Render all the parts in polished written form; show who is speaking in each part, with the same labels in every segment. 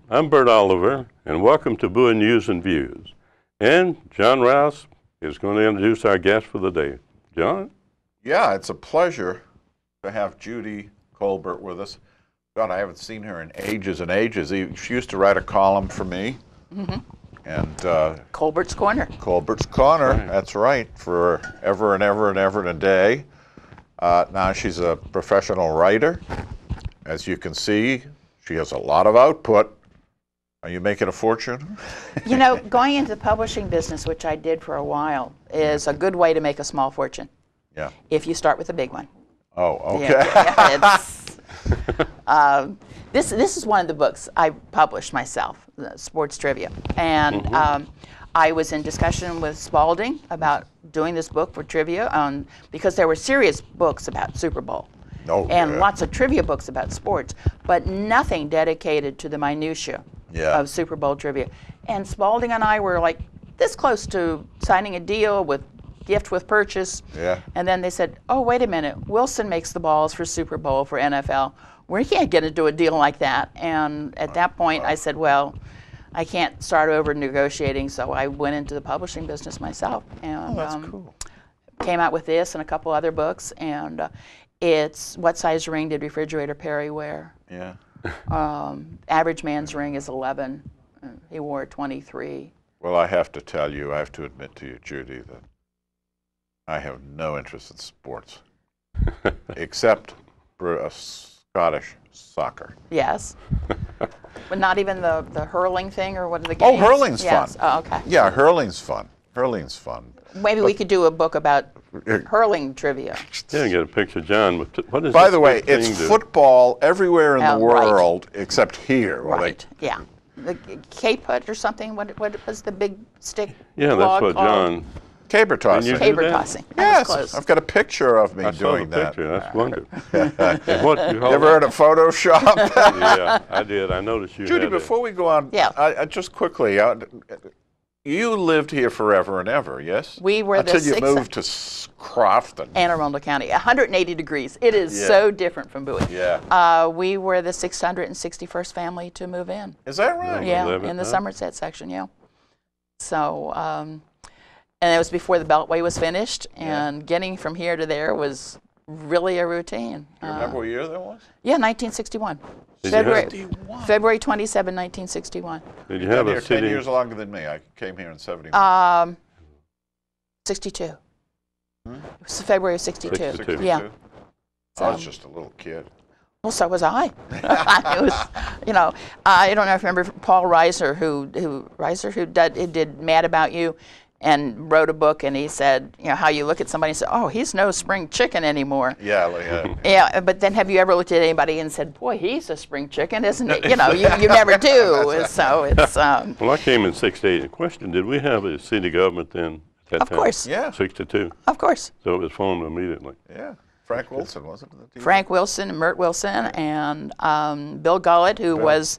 Speaker 1: I'm Bert Oliver, and welcome to Bowie News and Views. And John Rouse is going to introduce our guest for the day. John?
Speaker 2: Yeah, it's a pleasure to have Judy Colbert with us. God, I haven't seen her in ages and ages. She used to write a column for me. And
Speaker 3: Colbert's Corner.
Speaker 2: Colbert's Corner,
Speaker 1: Right.
Speaker 2: That's right, for ever and ever and ever and a day. Now she's a professional writer. As you can see, she has a lot of output. Are you making a fortune?
Speaker 3: You know, going into the publishing business, which I did for a while, is a good way to make a small fortune.
Speaker 2: Yeah.
Speaker 3: If you start with a big one.
Speaker 2: Oh, okay.
Speaker 3: Yeah, this is one of the books I published myself, Sports Trivia. And I was in discussion with Spalding about doing this book for trivia because there were serious books about Super Bowl.
Speaker 2: Oh,
Speaker 3: and
Speaker 2: yeah.
Speaker 3: lots of trivia books about sports, but nothing dedicated to the minutia of Super Bowl trivia. And Spalding and I were like this close to signing a deal with gift with purchase.
Speaker 2: Yeah.
Speaker 3: And then they said, oh, wait a minute, Wilson makes the balls for Super Bowl, for NFL. We can't get into a deal like that. And at that point, I said, well, I can't start over negotiating, so I went into the publishing business myself. And
Speaker 2: that's cool.
Speaker 3: Came out with this and a couple other books. And it's What Size Ring Did Refrigerator Perry Wear?
Speaker 2: Yeah.
Speaker 3: Average man's ring is 11. He wore 23.
Speaker 2: Well, I have to tell you, I have to admit to you, Judy, that I have no interest in sports, except for Scottish soccer.
Speaker 3: Yes. But not even the hurling thing, or what are the games?
Speaker 2: Oh, hurling's
Speaker 3: yes.
Speaker 2: fun.
Speaker 3: Oh, okay.
Speaker 2: Yeah, hurling's fun. Hurling's fun.
Speaker 3: Maybe we could do a book about hurling trivia.
Speaker 1: Yeah, get a picture of John. What is
Speaker 2: By
Speaker 1: this
Speaker 2: the way,
Speaker 1: big
Speaker 2: it's
Speaker 1: thing to-
Speaker 2: football everywhere in the
Speaker 3: Right.
Speaker 2: world except here. where they-
Speaker 3: Right. Yeah. The K-putt or something. What was the big stick?
Speaker 1: Yeah, that's
Speaker 3: log
Speaker 1: what
Speaker 3: called?
Speaker 1: John.
Speaker 2: Caber tossing.
Speaker 1: you-
Speaker 3: Caber
Speaker 1: do that?
Speaker 3: tossing. That
Speaker 2: Yes,
Speaker 3: was close.
Speaker 2: I've got a picture of me
Speaker 1: I saw the
Speaker 2: doing that.
Speaker 1: picture. That's wonderful. And what,
Speaker 2: You ever heard of Photoshop?
Speaker 1: Yeah, I did. I noticed you
Speaker 2: Judy,
Speaker 1: had
Speaker 2: before we go on,
Speaker 3: Yeah.
Speaker 2: I just quickly, you lived here forever and ever, yes?
Speaker 3: We were the
Speaker 2: Until you
Speaker 3: sixth-
Speaker 2: moved to Crofton.
Speaker 3: Anne Arundel County, 180 degrees. It is
Speaker 2: Yeah.
Speaker 3: so different from Bowie.
Speaker 2: Yeah.
Speaker 3: We were the 661st family to move in.
Speaker 2: Is that right?
Speaker 3: Yeah,
Speaker 1: live it
Speaker 3: in the
Speaker 1: up.
Speaker 3: Somerset section, yeah. So, and it was before the Beltway was finished, and getting from here to there was really a routine.
Speaker 2: Do you remember what year that was?
Speaker 3: Yeah, 1961.
Speaker 1: Did you have-
Speaker 3: February 27, 1961.
Speaker 1: Did you
Speaker 2: Been
Speaker 1: have
Speaker 2: here
Speaker 1: a
Speaker 2: 10
Speaker 1: city?
Speaker 2: years longer than me. I came here in 71.
Speaker 3: 62. It was February of 62.
Speaker 1: 62.
Speaker 3: Yeah.
Speaker 2: I was just a little kid.
Speaker 3: Well, so was I. It was, you know, I don't know if you remember Paul Reiser, who did Mad About You, and wrote a book, and he said, you know, how you look at somebody and say, oh, he's no spring chicken anymore.
Speaker 2: Yeah, like,
Speaker 3: Yeah, but then have you ever looked at anybody and said, boy, he's a spring chicken, isn't he? You know, you never do. So it's
Speaker 1: Well, I came in '68. The question: did we have a city government then at that
Speaker 3: Of
Speaker 1: time?
Speaker 3: course.
Speaker 2: Yeah.
Speaker 1: '62.
Speaker 3: of course.
Speaker 1: So it was formed immediately.
Speaker 2: yeah. Frank Wilson, wasn't it?
Speaker 3: Frank Wilson and Mert Wilson and Bill Gullett, who was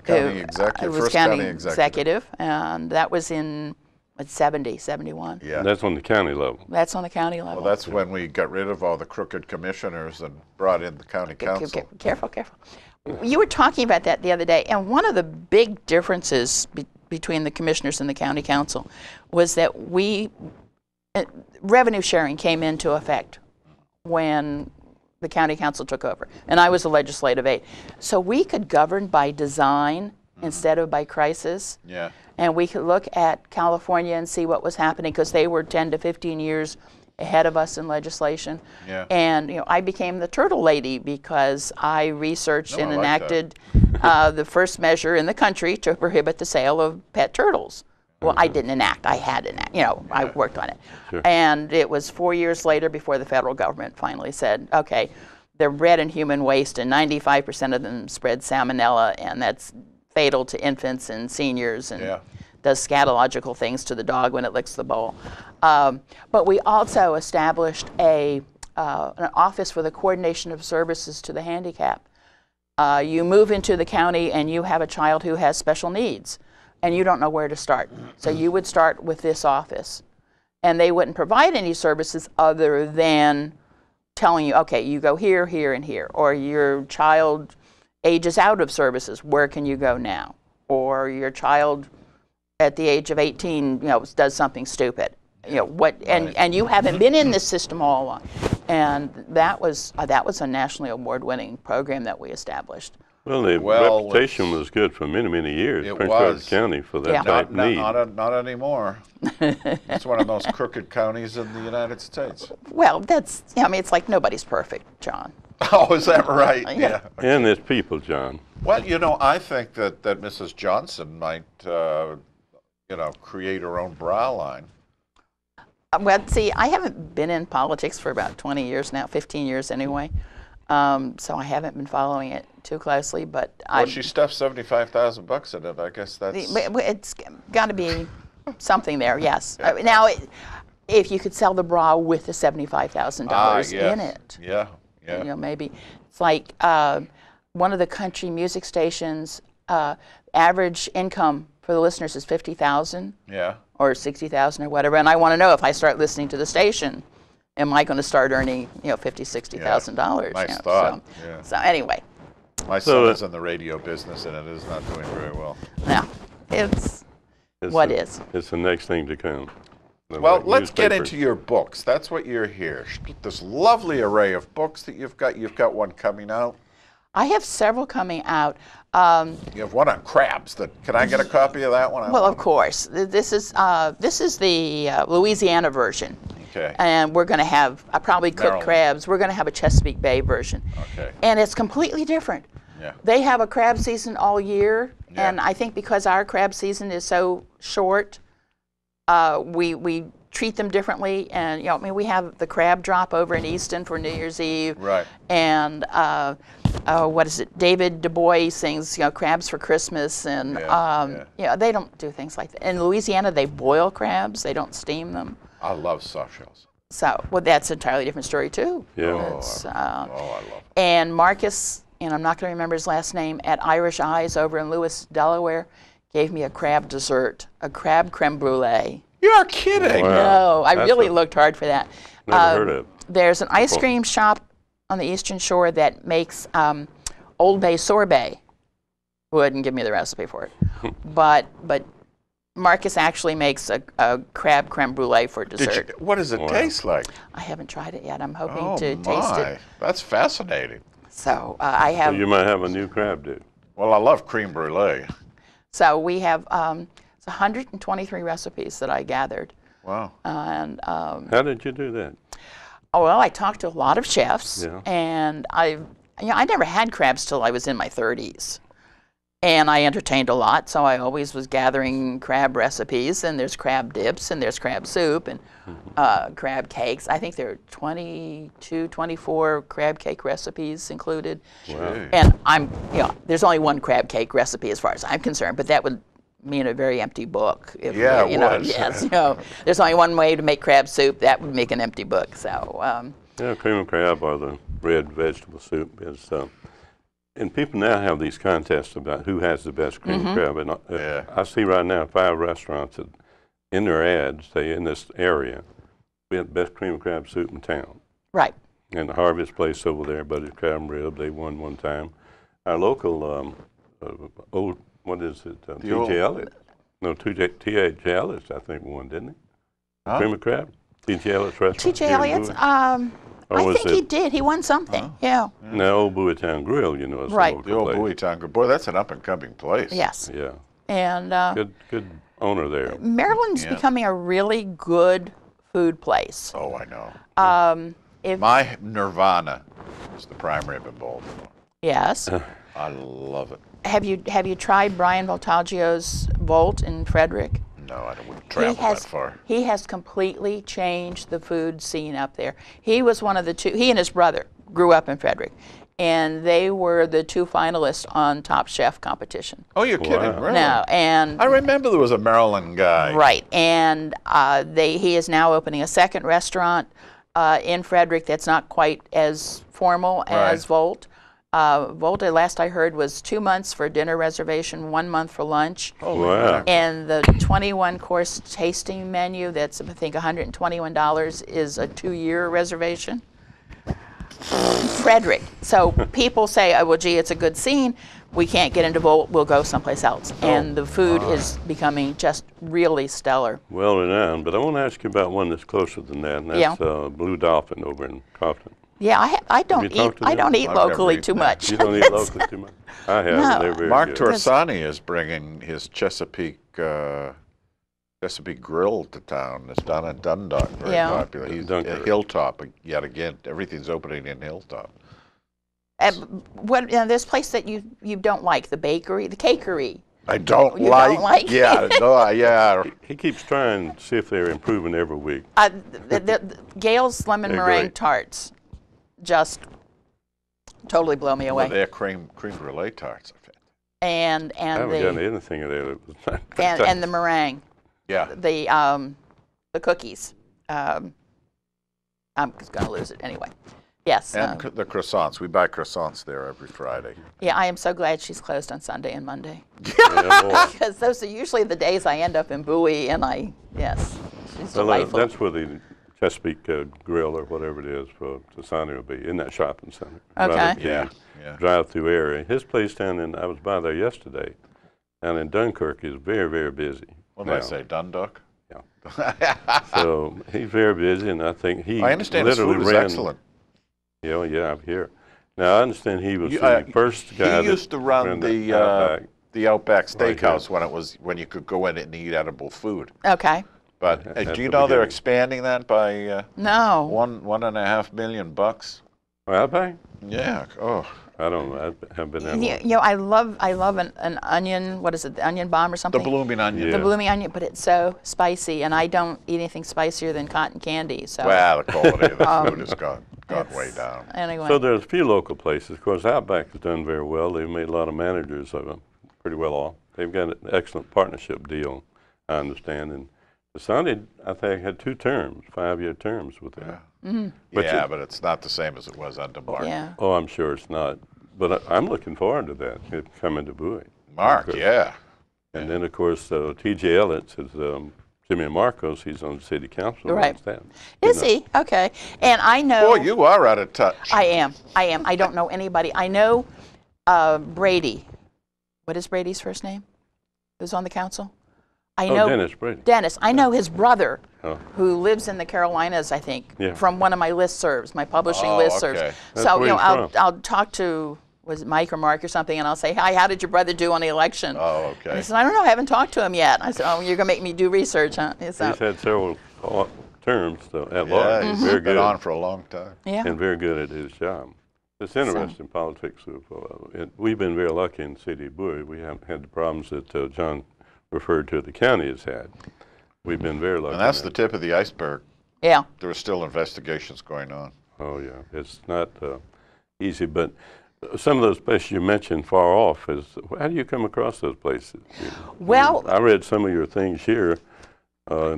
Speaker 2: County executive,
Speaker 3: was
Speaker 2: first
Speaker 3: county
Speaker 2: county executive.
Speaker 3: and that was in 71.
Speaker 2: Yeah.
Speaker 1: That's on the county level.
Speaker 3: That's on the county level.
Speaker 2: Well, that's when we got rid of all the crooked commissioners and brought in the county council.
Speaker 3: Careful. You were talking about that the other day, and one of the big differences between the commissioners and the county council was that revenue sharing came into effect when the county council took over, and I was a legislative aide. So we could govern by design instead of by crisis.
Speaker 2: Yeah.
Speaker 3: And we could look at California and see what was happening, because they were 10 to 15 years ahead of us in legislation.
Speaker 2: Yeah.
Speaker 3: And you know, I became the turtle lady because I researched and
Speaker 2: I like
Speaker 3: enacted the first measure in the country to prohibit the sale of pet turtles. Well, I didn't enact. I had enact. You know, I worked on it.
Speaker 1: Sure.
Speaker 3: And it was 4 years later before the federal government finally said, okay, they're bred in human waste, and 95% of them spread salmonella, and that's fatal to infants and seniors, and does scatological things to the dog when it licks the bowl. But we also established an office for the coordination of services to the handicapped. You move into the county and you have a child who has special needs, and you don't know where to start. So you would start with this office, and they wouldn't provide any services other than telling you, okay, you go here, here, and here, or your child ages out of services, where can you go now? or your child at the age of 18, does something stupid. And you haven't been in this system all along. And that was a nationally award-winning program that we established.
Speaker 1: Well, the reputation was good for many, many years.
Speaker 2: It
Speaker 1: Prince
Speaker 2: was.
Speaker 1: George's County for that type need.
Speaker 2: Not anymore. It's one of the most crooked counties in the United States.
Speaker 3: Well, it's like nobody's perfect, John.
Speaker 2: Oh, is that right?
Speaker 3: Yeah.
Speaker 1: And there's people, John.
Speaker 2: Well, I think that Mrs. Johnson might, create her own bra line.
Speaker 3: Well, see, I haven't been in politics for about 20 years now, 15 years anyway. So I haven't been following it too closely, but
Speaker 2: she stuffed $75,000 in it. I guess that's.
Speaker 3: It's got to be something there, yes. Now, if you could sell the bra with the $75,000 in it,
Speaker 2: yeah.
Speaker 3: Maybe it's like one of the country music stations. Average income for the listeners is $50,000, or $60,000 or whatever, and I want to know if I start listening to the station. Am I going to start earning, $50,000, $60,000?
Speaker 2: Nice thought.
Speaker 3: So anyway.
Speaker 2: My son is in the radio business, and it is not doing very well.
Speaker 3: No, it's what is.
Speaker 1: It's the next thing to come.
Speaker 2: Well, let's get into your books. That's what you're here. This lovely array of books that you've got. You've got one coming out.
Speaker 3: I have several coming out.
Speaker 2: You have one on crabs. Can I get a copy of that one?
Speaker 3: Well, of course. This is the Louisiana version.
Speaker 2: Okay.
Speaker 3: And we're going to have probably cooked crabs. We're going to have a Chesapeake Bay version.
Speaker 2: Okay.
Speaker 3: And it's completely different.
Speaker 2: Yeah.
Speaker 3: They have a crab season all year, and I think because our crab season is so short, we treat them differently. And we have the crab drop over in Easton for New Year's Eve.
Speaker 2: Right.
Speaker 3: And what is it? David Du Bois sings crabs for Christmas, and they don't do things like that. In Louisiana, they boil crabs. They don't steam them.
Speaker 2: I love soft shells.
Speaker 3: So, that's an entirely different story too.
Speaker 1: Yeah.
Speaker 2: I love it.
Speaker 3: And Marcus, and I'm not going to remember his last name, at Irish Eyes over in Lewis, Delaware, gave me a crab dessert, a crab creme brulee.
Speaker 2: You're kidding.
Speaker 3: No,
Speaker 1: Wow.
Speaker 3: I really looked hard for that.
Speaker 1: Never heard of it.
Speaker 3: There's an ice cream shop on the Eastern Shore that makes Old Bay sorbet. Wouldn't give me the recipe for it, but Marcus actually makes a crab creme brulee for dessert.
Speaker 2: What does it taste like?
Speaker 3: I haven't tried it yet. I'm hoping to taste it.
Speaker 2: That's fascinating.
Speaker 3: So I have.
Speaker 1: So you might have a new crab dish.
Speaker 2: Well, I love creme brulee.
Speaker 3: So we have 123 recipes that I gathered.
Speaker 2: Wow.
Speaker 3: And
Speaker 1: how did you do that?
Speaker 3: Oh, well, I talked to a lot of chefs,
Speaker 1: Yeah.
Speaker 3: and I never had crabs till I was in my 30s. And I entertained a lot, so I always was gathering crab recipes, and there's crab dips, and there's crab soup, and crab cakes. I think there are 22, 24 crab cake recipes included.
Speaker 1: Wow.
Speaker 3: And there's only one crab cake recipe as far as I'm concerned, but that would mean a very empty book. If,
Speaker 2: it was.
Speaker 3: Yes, there's only one way to make crab soup. That would make an empty book. So.
Speaker 1: Cream of crab or the red vegetable soup is. And people now have these contests about who has the best cream of crab. And I see right now 5 restaurants that, in their ads, say in this area, we have the best cream of crab soup in town.
Speaker 3: Right.
Speaker 1: And the Harvest place over there, Buddy's Crab and Rib, they won one time. Our local, what is it, T.J. Elliott? No, T.J. Elliott, I think, won, didn't he?
Speaker 2: Huh?
Speaker 1: Cream of crab? T.J. Elliott's restaurant.
Speaker 3: T.J. Elliott's, I think he did. He won something. Yeah.
Speaker 1: Now, Old Bowie Town Grill, is
Speaker 3: right.
Speaker 2: The old Bowie Town Grill. Boy, that's an up-and-coming place.
Speaker 3: Yes.
Speaker 1: Yeah.
Speaker 3: And
Speaker 1: good owner there.
Speaker 3: Maryland's becoming a really good food place.
Speaker 2: Oh, I know. My nirvana is the prime rib in Baltimore.
Speaker 3: Yes.
Speaker 2: I love it.
Speaker 3: Have you tried Brian Voltaggio's Volt in Frederick?
Speaker 2: No, I wouldn't travel that far.
Speaker 3: He has completely changed the food scene up there. He was one of the two. He and his brother grew up in Frederick, and they were the 2 finalists on Top Chef competition.
Speaker 2: Oh, you're kidding, really?
Speaker 3: No, and
Speaker 2: I remember there was a Maryland guy.
Speaker 3: Right, and he is now opening a second restaurant in Frederick that's not quite as formal as Volt. Volt, last I heard, was 2 months for dinner reservation, 1 month for lunch.
Speaker 2: Oh, wow.
Speaker 3: And the 21-course tasting menu, that's I think $121, is a 2-year reservation. Frederick. So people say, oh, well, gee, it's a good scene. We can't get into Bowie, we'll go someplace else. And the food is becoming just really stellar.
Speaker 1: Well renowned, but I want to ask you about one that's closer than that, and that's Blue Dolphin over in Crofton.
Speaker 3: Yeah, I don't eat locally too much.
Speaker 1: You don't eat locally too much? I have, and they're very
Speaker 2: Mark
Speaker 1: good.
Speaker 2: Torsani is bringing his Chesapeake Grill to town. It's down in Dundalk, very popular. He's at Hilltop, yet again. Everything's opening in Hilltop.
Speaker 3: This place that you don't like, the bakery, the cakery.
Speaker 2: I don't
Speaker 3: You don't like?
Speaker 2: Yeah, no, yeah.
Speaker 1: He keeps trying to see if they're improving every week.
Speaker 3: Gail's lemon
Speaker 1: They're
Speaker 3: meringue
Speaker 1: great.
Speaker 3: tarts just totally blow me away.
Speaker 2: Well, they're creme brulee tarts.
Speaker 3: And
Speaker 1: I haven't gotten anything of there that was not
Speaker 3: and the meringue.
Speaker 2: Yeah.
Speaker 3: The cookies. I'm just going to lose it anyway. Yes.
Speaker 2: And the croissants. We buy croissants there every Friday.
Speaker 3: Yeah, I am so glad she's closed on Sunday and Monday.
Speaker 1: Yeah, boy.
Speaker 3: Because those are usually the days I end up in Bowie, and she's
Speaker 1: Well,
Speaker 3: delightful.
Speaker 1: that's where the Chesapeake Grill or whatever it is for Tasani will be, in that shopping center.
Speaker 3: Okay.
Speaker 1: Right at the
Speaker 2: Yeah.
Speaker 1: drive-through area. His place down in, I was by there yesterday, down in Dunkirk is very, very busy.
Speaker 2: What did I say, Dundalk?
Speaker 1: Yeah. So he's very busy, and I think he
Speaker 2: I understand his
Speaker 1: literally
Speaker 2: food is
Speaker 1: ran.
Speaker 2: excellent.
Speaker 1: Yeah, I'm here. Now, I understand he was the first guy
Speaker 2: He used to run the Outback Steakhouse when you could go in and eat edible food.
Speaker 3: Okay.
Speaker 2: But
Speaker 1: At
Speaker 2: do you
Speaker 1: the
Speaker 2: know they're
Speaker 1: beginning.
Speaker 2: expanding that by
Speaker 3: No.
Speaker 2: $1.5 million?
Speaker 1: Outback?
Speaker 2: Yeah. Oh.
Speaker 1: I don't know. I haven't been there long.
Speaker 3: I love an onion. What is it? The onion bomb or
Speaker 2: The
Speaker 3: something?
Speaker 2: blooming onion.
Speaker 3: The
Speaker 1: Yeah.
Speaker 3: blooming onion, but it's so spicy, and I don't eat anything spicier than cotton candy. So
Speaker 2: Well, the quality of the food has gone way down.
Speaker 3: anyway.
Speaker 1: So there's a few local places. Of course, Outback has done very well. They've made a lot of managers of them pretty well off. They've got an excellent partnership deal, I understand. And Tasani, I think, had 2 terms, 5-year terms with them.
Speaker 2: Yeah, but it's not the same as it was under Mark.
Speaker 3: Yeah.
Speaker 1: Oh, I'm sure it's not. But I'm looking forward to that, it coming to Bowie.
Speaker 2: Mark, yeah.
Speaker 1: And then, of course, T.J. Elliott is Jimmy Marcos. He's on the city council.
Speaker 3: Right.
Speaker 1: That.
Speaker 3: Is he? Okay. And I know.
Speaker 2: Boy, you are out of touch.
Speaker 3: I am. I don't know anybody. I know Brady. What is Brady's first name? Who's on the council? I know
Speaker 1: Dennis Brady.
Speaker 3: Dennis. I know his brother,
Speaker 1: Oh.
Speaker 3: who lives in the Carolinas, I think,
Speaker 1: Yeah.
Speaker 3: from one of my listservs, my publishing
Speaker 2: Oh,
Speaker 3: listservs.
Speaker 2: okay.
Speaker 1: That's
Speaker 3: So
Speaker 1: where he's from.
Speaker 3: I'll talk to, was it Mike or Mark or something, and I'll say, hi, how did your brother do on the election?
Speaker 2: Oh,
Speaker 3: And
Speaker 2: okay.
Speaker 3: he said, I don't know, I haven't talked to him yet. I said, oh, you're going to make me do research, huh?
Speaker 1: He's had several terms at
Speaker 2: Yeah,
Speaker 1: large.
Speaker 2: he's
Speaker 1: Very
Speaker 2: been
Speaker 1: good.
Speaker 2: on for a long time.
Speaker 3: Yeah.
Speaker 1: And very good at his job. It's interesting, politics. We've been very lucky in the city of Bowie. We haven't had the problems that John referred to the county has had. We've been very lucky.
Speaker 2: And that's
Speaker 1: in
Speaker 2: the
Speaker 1: that.
Speaker 2: tip of the iceberg.
Speaker 3: Yeah.
Speaker 2: There are still investigations going on.
Speaker 1: Oh, yeah. It's not easy, but some of those places you mentioned far off, how do you come across those places?
Speaker 3: Well,
Speaker 1: I read some of your things here.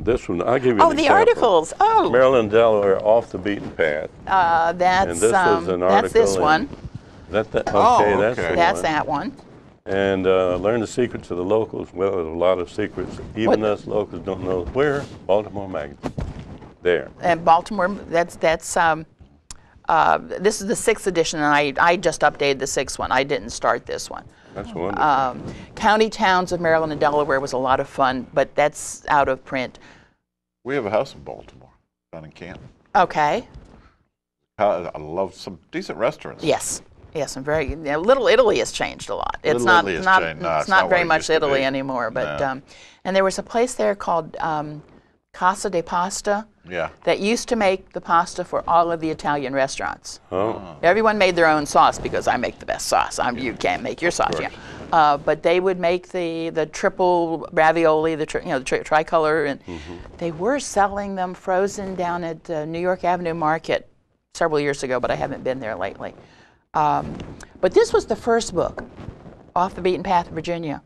Speaker 1: This one, I'll give you an
Speaker 3: the
Speaker 1: example.
Speaker 3: articles. Oh,
Speaker 1: Maryland, Delaware, off the beaten path.
Speaker 3: that's
Speaker 1: And this was an
Speaker 3: that's this
Speaker 1: article
Speaker 3: one.
Speaker 1: in- Okay,
Speaker 2: Oh,
Speaker 1: that's
Speaker 2: okay.
Speaker 1: the
Speaker 3: That's
Speaker 1: one.
Speaker 3: that one.
Speaker 1: And learn the secrets of the locals. Well, there's a lot of secrets. Even us locals don't know where. Baltimore Magazine. There.
Speaker 3: And Baltimore. That's this is the 6th edition, and I just updated the 6th one. I didn't start this one.
Speaker 1: That's wonderful.
Speaker 3: County Towns of Maryland and Delaware was a lot of fun, but that's out of print.
Speaker 2: We have a house in Baltimore, down in Canton.
Speaker 3: Okay.
Speaker 2: I love some decent restaurants.
Speaker 3: Yes. Yes, and very. Little Italy has changed a lot. It's
Speaker 2: Little
Speaker 3: not
Speaker 2: Italy has
Speaker 3: not
Speaker 2: changed. No,
Speaker 3: it's
Speaker 2: it's
Speaker 3: not
Speaker 2: not
Speaker 3: very
Speaker 2: what it
Speaker 3: much
Speaker 2: used to
Speaker 3: Italy
Speaker 2: be.
Speaker 3: anymore. But
Speaker 2: No.
Speaker 3: and there was a place there called Casa de Pasta
Speaker 2: Yeah.
Speaker 3: that used to make the pasta for all of the Italian restaurants.
Speaker 1: Oh,
Speaker 3: Everyone made their own sauce because I make the best sauce. You can't make your sauce, yeah. But they would make the triple ravioli, the tricolor, and they were selling them frozen down at New York Avenue Market several years ago, but I haven't been there lately. But this was the first book, Off the Beaten Path, Virginia.